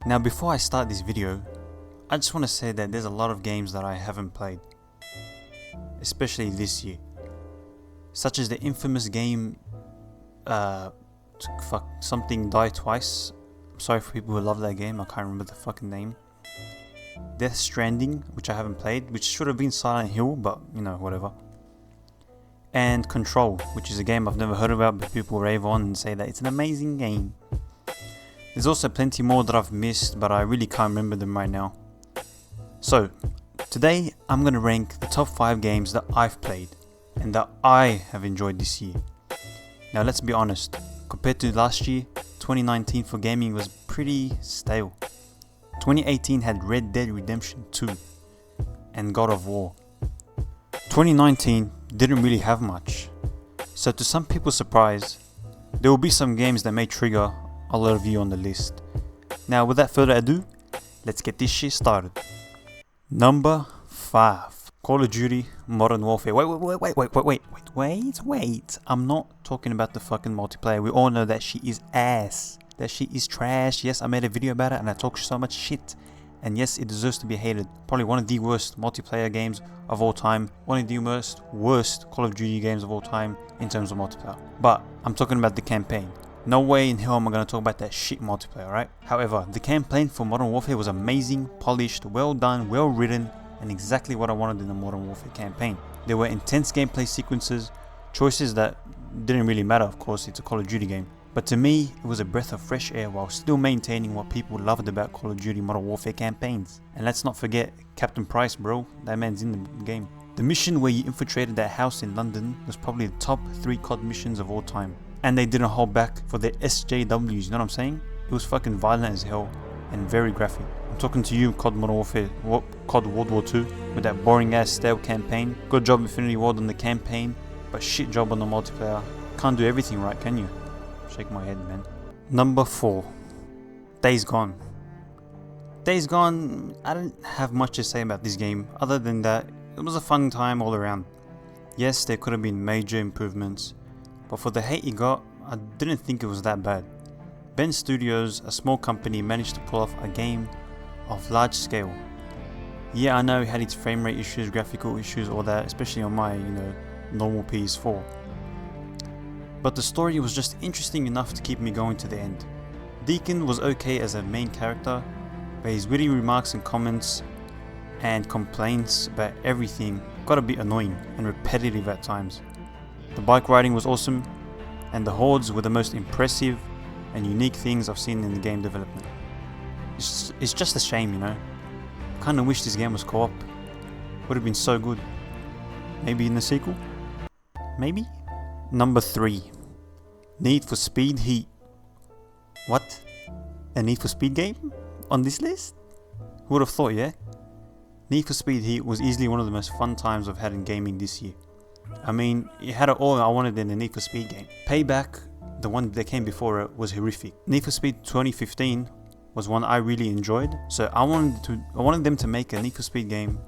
Now before I start this video, I just want to say that there's a lot of games that I haven't played, especially this year, such as the infamous game something Die Twice. I'm sorry for people who love that game, I can't remember the fucking name. Death Stranding, which I haven't played, which should have been Silent Hill, but you know, whatever. And Control, which is a game I've never heard about but people rave on and say that it's an amazing game. There's also plenty more that I've missed, but I really can't remember them right now. So, today I'm going to rank the top 5 games that I've played and that I have enjoyed this year. Now let's be honest, compared to last year, 2019 for gaming was pretty stale. 2018 had Red Dead Redemption 2 and God of War. 2019 didn't really have much. So to some people's surprise, there will be some games that may trigger a lot of you on the list. Now without further ado, let's get this shit started. Number 5. Call of Duty Modern Warfare. Wait. I'm not talking about the fucking multiplayer. We all know that shit is ass. That shit is trash. Yes, I made a video about it and I talked so much shit. And yes, it deserves to be hated. Probably one of the worst multiplayer games of all time. One of the worst Call of Duty games of all time in terms of multiplayer. But I'm talking about the campaign. No way in hell am I going to talk about that shit multiplayer, right? However, the campaign for Modern Warfare was amazing, polished, well done, well written, and exactly what I wanted in the Modern Warfare campaign. There were intense gameplay sequences, choices that didn't really matter, of course, it's a Call of Duty game. But to me, it was a breath of fresh air while still maintaining what people loved about Call of Duty Modern Warfare campaigns. And let's not forget Captain Price, bro, that man's in the game. The mission where you infiltrated that house in London was probably the top 3 COD missions of all time. And they didn't hold back for their SJWs, you know what I'm saying? It was fucking violent as hell and very graphic. I'm talking to you, COD Modern Warfare, COD World War II, with that boring ass stale campaign. Good job Infinity Ward on the campaign, but shit job on the multiplayer. Can't do everything right, can you? Shake my head, man. Number 4. Days Gone. Days Gone, I don't have much to say about this game other than that it was a fun time all around. Yes, there could have been major improvements, but for the hate it got, I didn't think it was that bad. Ben Studios, a small company, managed to pull off a game of large scale. Yeah, I know it had its frame rate issues, graphical issues, all that, especially on my, normal PS4. But the story was just interesting enough to keep me going to the end. Deacon was okay as a main character, but his witty remarks and comments and complaints about everything got a bit annoying and repetitive at times. The bike riding was awesome, and the hordes were the most impressive and unique things I've seen in the game development. It's just a shame, Kinda wish this game was co-op. Would have been so good. Maybe in the sequel? Maybe? Number 3. Need for Speed Heat. What? A Need for Speed game? On this list? Who would have thought, yeah? Need for Speed Heat was easily one of the most fun times I've had in gaming this year. I mean, it had all I wanted in a Need for Speed game. Payback, the one that came before it, was horrific. Need for Speed 2015 was one I really enjoyed, so I wanted them to make a Need for Speed game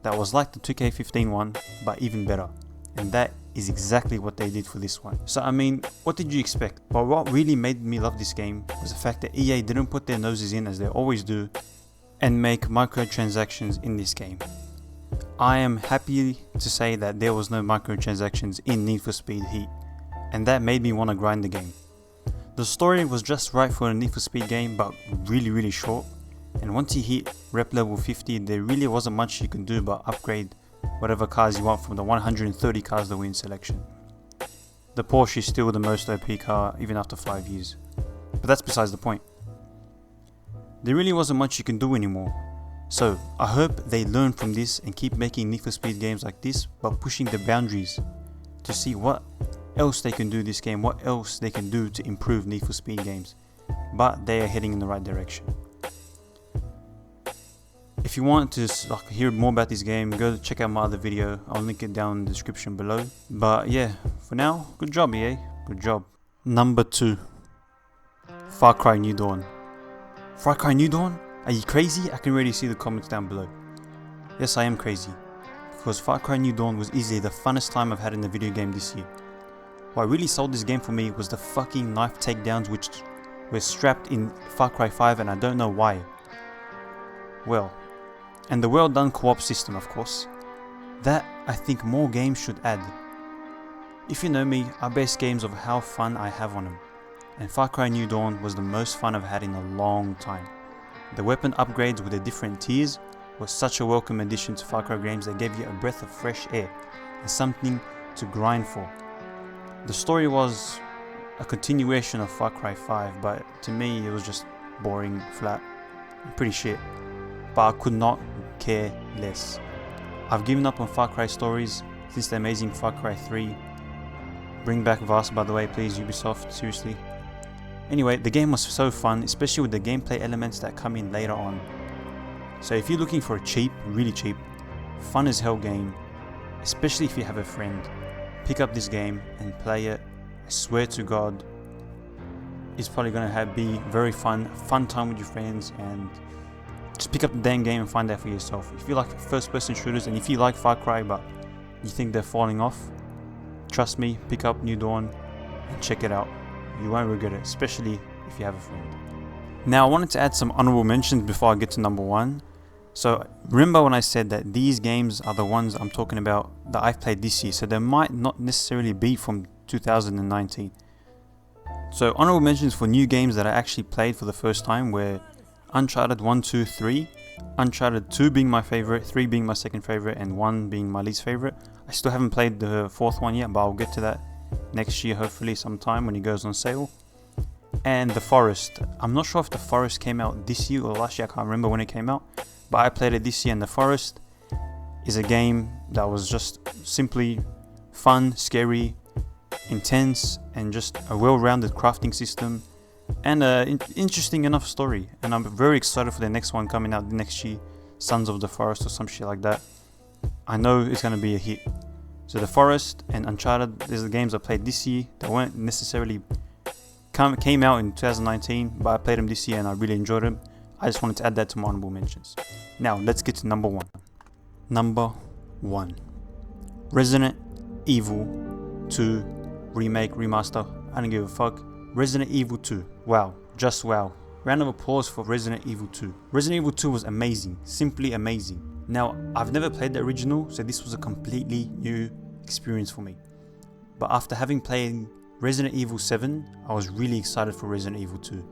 that was like the 2K15 one, but even better. And that is exactly what they did for this one. So I mean, what did you expect? But what really made me love this game was the fact that EA didn't put their noses in, as they always do, and make microtransactions in this game. I am happy to say that there was no microtransactions in Need for Speed Heat, and that made me want to grind the game. The story was just right for a Need for Speed game, but really short, and once you hit rep level 50, there really wasn't much you can do but upgrade whatever cars you want from the 130 cars that were in selection. The Porsche is still the most OP car even after 5 years, but that's besides the point. There really wasn't much you can do anymore. So I hope they learn from this and keep making Need for Speed games like this, but pushing the boundaries to see what else they can do this game, what else they can do to improve Need for Speed games. But they are heading in the right direction. If you want to hear more about this game, go check out my other video. I'll link it down in the description below. But yeah, for now, good job EA, good job. Number 2. Far Cry New Dawn. Far Cry New Dawn? Are you crazy? I can already see the comments down below. Yes, I am crazy, because Far Cry New Dawn was easily the funnest time I've had in a video game this year. What really sold this game for me was the fucking knife takedowns, which were strapped in Far Cry 5 and I don't know why. Well, and the well done co-op system, of course. That I think more games should add. If you know me, I base games of how fun I have on them, and Far Cry New Dawn was the most fun I've had in a long time. The weapon upgrades with the different tiers was such a welcome addition to Far Cry games that gave you a breath of fresh air and something to grind for. The story was a continuation of Far Cry 5, but to me it was just boring, flat, and pretty shit. But I could not care less. I've given up on Far Cry stories since the amazing Far Cry 3. Bring back Vast, by the way, please, Ubisoft, seriously. Anyway, the game was so fun, especially with the gameplay elements that come in later on. So if you're looking for a cheap, really cheap, fun as hell game, especially if you have a friend, pick up this game and play it. I swear to God, it's probably going to be very fun time with your friends, and just pick up the damn game and find out for yourself. If you like first person shooters and if you like Far Cry but you think they're falling off, trust me, pick up New Dawn and check it out. You won't regret it, especially if you have a friend. Now I wanted to add some honorable mentions before I get to number 1. So remember when I said that these games are the ones I'm talking about that I've played this year, so they might not necessarily be from 2019. So honorable mentions for new games that I actually played for the first time were Uncharted 1, 2, 3, Uncharted 2 being my favorite, 3 being my second favorite, and 1 being my least favorite. I still haven't played the 4th one yet, but I'll get to that next year, hopefully sometime when it goes on sale. And The Forest. I'm not sure if The Forest came out this year or last year, I can't remember when it came out, but I played it this year, and The Forest is a game that was just simply fun, scary, intense, and just a well-rounded crafting system and an interesting enough story. And I'm very excited for the next one coming out next year, Sons of the Forest or some shit like that. I know it's going to be a hit. So The Forest and Uncharted, these are the games I played this year that weren't necessarily came out in 2019, but I played them this year and I really enjoyed them. I just wanted to add that to my honorable mentions. Now let's get to number 1. Number 1, Resident Evil 2 remake, remaster, I don't give a fuck. Resident Evil 2, wow, just wow. Round of applause for Resident Evil 2. Resident Evil 2 was amazing, simply amazing. Now, I've never played the original, so this was a completely new experience for me. But after having played Resident Evil 7, I was really excited for Resident Evil 2.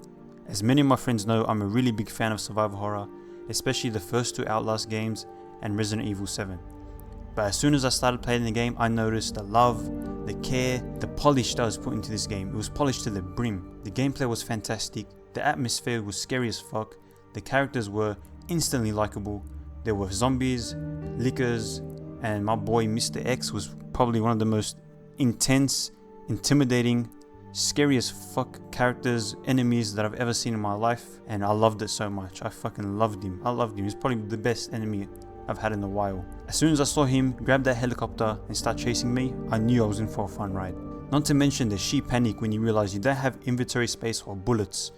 As many of my friends know, I'm a really big fan of survival horror, especially the first 2 Outlast games and Resident Evil 7. But as soon as I started playing the game, I noticed the love, the care, the polish that was put into this game. It was polished to the brim. The gameplay was fantastic, the atmosphere was scary as fuck, the characters were instantly likable, there were zombies, lickers, and my boy Mr. X was probably one of the most intense, intimidating, scary as fuck characters, enemies that I've ever seen in my life, and I loved it so much. I fucking loved him. He's probably the best enemy I've had in a while. As soon as I saw him grab that helicopter and start chasing me, I knew I was in for a fun ride. Not to mention the sheer panic when you realize you don't have inventory space or bullets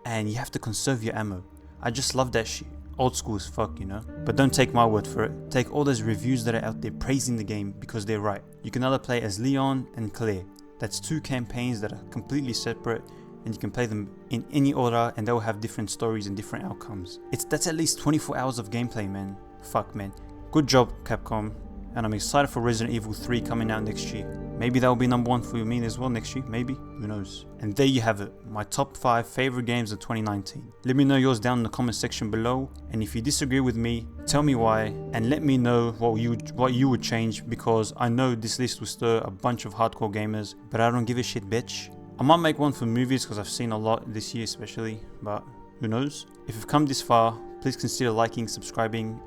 and you have to conserve your ammo. I just love that shit. Old school as fuck, you know. But don't take my word for it. Take all those reviews that are out there praising the game because they're right. You can either play as Leon and Claire. That's 2 campaigns that are completely separate, and you can play them in any order and they will have different stories and different outcomes. That's at least 24 hours of gameplay, man. Fuck, man. Good job, Capcom. And I'm excited for Resident Evil 3 coming out next year. Maybe that will be number 1 for me as well next year, maybe, who knows. And there you have it, my top 5 favorite games of 2019. Let me know yours down in the comment section below, and if you disagree with me, tell me why, and let me know what you would change, because I know this list will stir a bunch of hardcore gamers, but I don't give a shit, bitch. I might make one for movies because I've seen a lot this year especially, but who knows. If you've come this far, please consider liking, subscribing,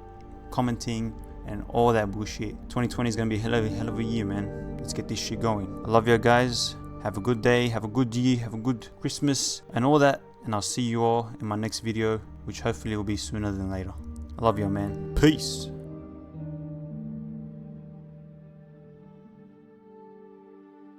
commenting, and all that bullshit. 2020 is gonna be a hell of a year, man. Let's get this shit going. I love you guys. Have a good day, have a good year, have a good Christmas, and all that. And I'll see you all in my next video, which hopefully will be sooner than later. I love you, man. Peace.